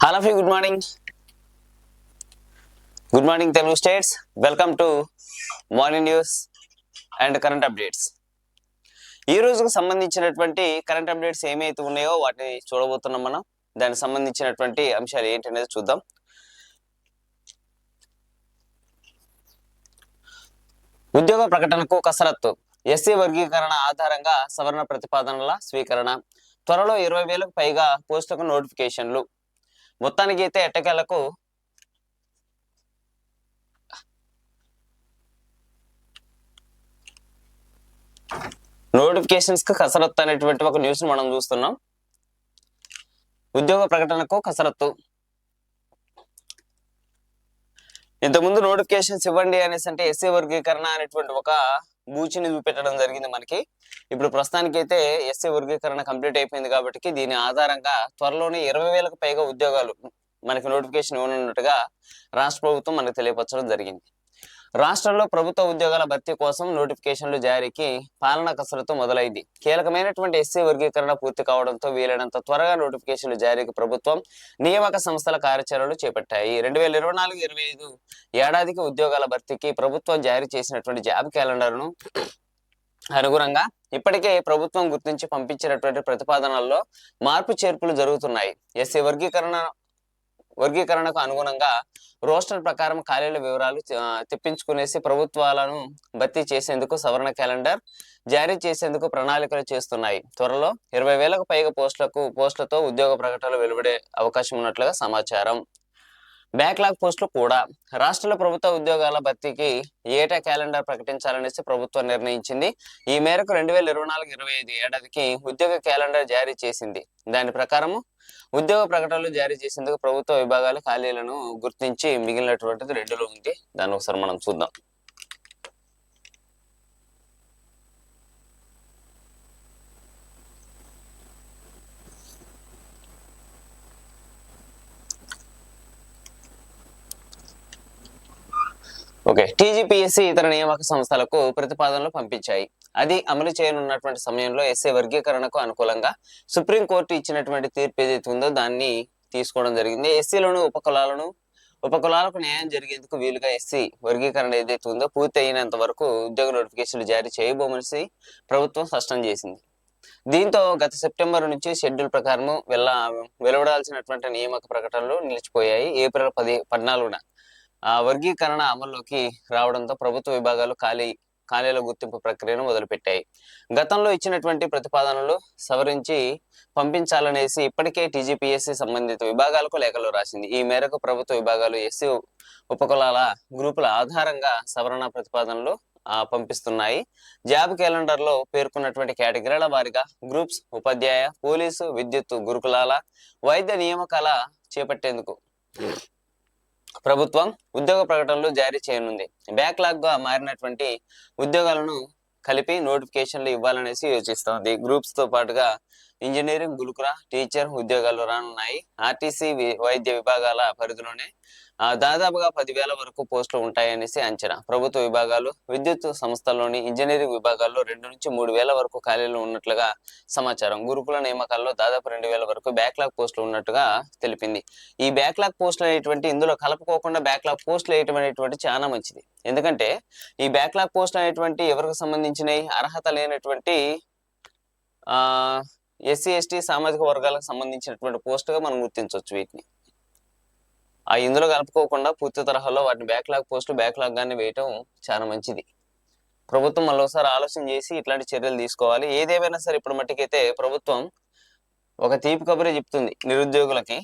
Hello good morning. Good morning Telugu states. Welcome to morning news and current updates. ఈ రోజుకు సంబంధించినటువంటి current updates ఏమైతే ఉన్నాయో వాటిని చూడబోతున్నాం మనం. దానికి సంబంధించినటువంటి అంశాలు ఏంటి అనేది చూద్దాం. ఉద్యోగ ప్రకటనకు కసరత్తు. ఎస్సీ వర్గీకరణ ఆధారంగా సవరణ ప్రతిపాదనల స్వీకరణ. త్వరలో 20,000కు పైగా పోస్టులకు నోటిఫికేషన్లు. మొత్తానికి అయితే ఎట్టకేలకు నోటిఫికేషన్స్ కు కసరత్తు అనేటువంటి ఒక న్యూస్ మనం చూస్తున్నాం. ఉద్యోగ ప్రకటనకు కసరత్తు. ఇంతకుముందు నోటిఫికేషన్స్ ఇవ్వండి అనేసి అంటే ఎస్సీ వర్గీకరణ అనేటువంటి ఒక బూచిని చూపెట్టడం జరిగింది మనకి. ఇప్పుడు ప్రస్తుతానికి అయితే ఎస్సీ వర్గీకరణ కంప్లీట్ అయిపోయింది కాబట్టి దీని ఆధారంగా త్వరలోనే 20,000కు పైగా ఉద్యోగాలు మనకి నోటిఫికేషన్ ఇవ్వనున్నట్టుగా రాష్ట్ర ప్రభుత్వం మనకు తెలియపరచడం జరిగింది. రాష్ట్రంలో ప్రభుత్వ ఉద్యోగాల భర్తీ కోసం నోటిఫికేషన్లు జారీకి పాలనా కసరత్తు మొదలైంది. కీలకమైనటువంటి ఎస్సీ వర్గీకరణ పూర్తి కావడంతో వీలైనంత త్వరగా నోటిఫికేషన్లు జారీకి ప్రభుత్వం నియామక సంస్థల కార్యాచరణలు చేపట్టాయి. 2024-25 ఏడాదికి ఉద్యోగాల భర్తీకి ప్రభుత్వం జారీ చేసినటువంటి జాబ్ క్యాలెండర్ను అనుగుణంగా ఇప్పటికే ప్రభుత్వం గుర్తించి పంపించినటువంటి ప్రతిపాదనల్లో మార్పు చేర్పులు జరుగుతున్నాయి. ఎస్సీ వర్గీకరణకు అనుగుణంగా రోస్టర్ ప్రకారం ఖాళీల వివరాలు తెప్పించుకునేసి ప్రభుత్వాలను భర్తీ చేసేందుకు సవరణ క్యాలెండర్ జారీ చేసేందుకు ప్రణాళికలు చేస్తున్నాయి. త్వరలో 20,000కు పైగా పోస్టులతో ఉద్యోగ ప్రకటనలు వెలువడే అవకాశం ఉన్నట్లుగా సమాచారం. బ్యాక్లాగ్ పోస్టులు కూడా. రాష్ట్రాల ప్రభుత్వ ఉద్యోగాల భర్తీకి ఏటా క్యాలెండర్ ప్రకటించాలనేసి ప్రభుత్వం నిర్ణయించింది. ఈ మేరకు 2024-25 ఏడాదికి ఉద్యోగ క్యాలెండర్ జారీ చేసింది. దాని ప్రకారం ఉద్యోగ ప్రకటనలు జారీ చేసేందుకు ప్రభుత్వ విభాగాలు ఖాళీలను గుర్తించి మిగిలినటువంటిది 2లో ఉంది. దాన్ని ఒకసారి మనం చూద్దాం. ఓకే, టీజీపీఎస్సీ ఇతర నియామక సంస్థలకు ప్రతిపాదనలు పంపించాయి. అది అమలు చేయనున్నటువంటి సమయంలో ఎస్సీ వర్గీకరణకు అనుకూలంగా సుప్రీంకోర్టు ఇచ్చినటువంటి తీర్పు ఏదైతే ఉందో దాన్ని తీసుకోవడం జరిగింది. ఎస్సీలను ఉపకులాలకు న్యాయం జరిగేందుకు వీలుగా ఎస్సీ వర్గీకరణ ఏదైతే ఉందో పూర్తి అయినంత వరకు ఉద్యోగ నోటిఫికేషన్లు జారీ చేయబోమని ప్రభుత్వం స్పష్టం చేసింది. దీంతో గత సెప్టెంబర్ నుంచి షెడ్యూల్ ప్రకారం వెలువడాల్సినటువంటి నియామక ప్రకటనలు నిలిచిపోయాయి. ఏప్రిల్ 14న వర్గీకరణ అమల్లోకి రావడంతో ప్రభుత్వ విభాగాలు ఖాళీల గుర్తింపు ప్రక్రియను మొదలుపెట్టాయి. గతంలో ఇచ్చినటువంటి ప్రతిపాదనలు సవరించి పంపించాలనేసి ఇప్పటికే టీజీపీఎస్సీ సంబంధిత విభాగాలకు లేఖలు రాసింది. ఈ మేరకు ప్రభుత్వ విభాగాలు ఎస్సీ ఉపకులాల గ్రూపుల ఆధారంగా సవరణ ప్రతిపాదనలు పంపిస్తున్నాయి. జాబ్ క్యాలెండర్ లో పేర్కొన్నటువంటి కేటగిరీల వారీగా గ్రూప్స్, ఉపాధ్యాయ, పోలీసు, విద్యుత్, గురుకులాల, వైద్య నియామకాల చేపట్టేందుకు ప్రభుత్వం ఉద్యోగ ప్రకటనలు జారీ చేయనుంది. బ్యాక్లాగ్ గా మారినటువంటి ఉద్యోగాలను కలిపి నోటిఫికేషన్లు ఇవ్వాలనేసి యోచిస్తోంది. గ్రూప్స్ తో పాటుగా ఇంజనీరింగ్, గురుకుల, టీచర్ ఉద్యోగాలు రానున్నాయి. ఆర్టీసీ వైద్య విభాగాల పరిధిలోనే దాదాపుగా 10,000 వరకు పోస్టులు ఉంటాయనేసి అంచనా. ప్రభుత్వ విభాగాలు, విద్యుత్ సంస్థల్లోని ఇంజనీరింగ్ విభాగాల్లో 2 నుంచి 3,000 వరకు ఖాళీలు ఉన్నట్లుగా సమాచారం. గురుకుల నియామకాల్లో దాదాపు 2,000 వరకు బ్యాక్లాగ్ పోస్టులు ఉన్నట్టుగా తెలిపింది. ఈ బ్యాక్లాగ్ పోస్టులు అనేటువంటి ఇందులో కలపకోకుండా బ్యాక్లాగ్ పోస్టులు వేయటం అనేటువంటి చాలా మంచిది. ఎందుకంటే ఈ బ్యాక్లాగ్ పోస్టులు అనేటువంటి ఎవరికి సంబంధించినవి, అర్హత లేనటువంటి ఎస్సీ ఎస్టీ సామాజిక వర్గాలకు సంబంధించినటువంటి పోస్టుగా మనం గుర్తించవచ్చు వీటిని. ఇందులో కలుపుకోకుండా పూర్తి తరహాలో వాటిని బ్యాక్లాగ్ గానే వేయటం చాలా మంచిది. ప్రభుత్వం మళ్ళీసారి ఆలోచన చేసి ఇట్లాంటి చర్యలు తీసుకోవాలి. ఏదేమైనా సరే ఇప్పుడు మట్టికైతే ప్రభుత్వం ఒక తీపి కబురే చెప్తుంది నిరుద్యోగులకి.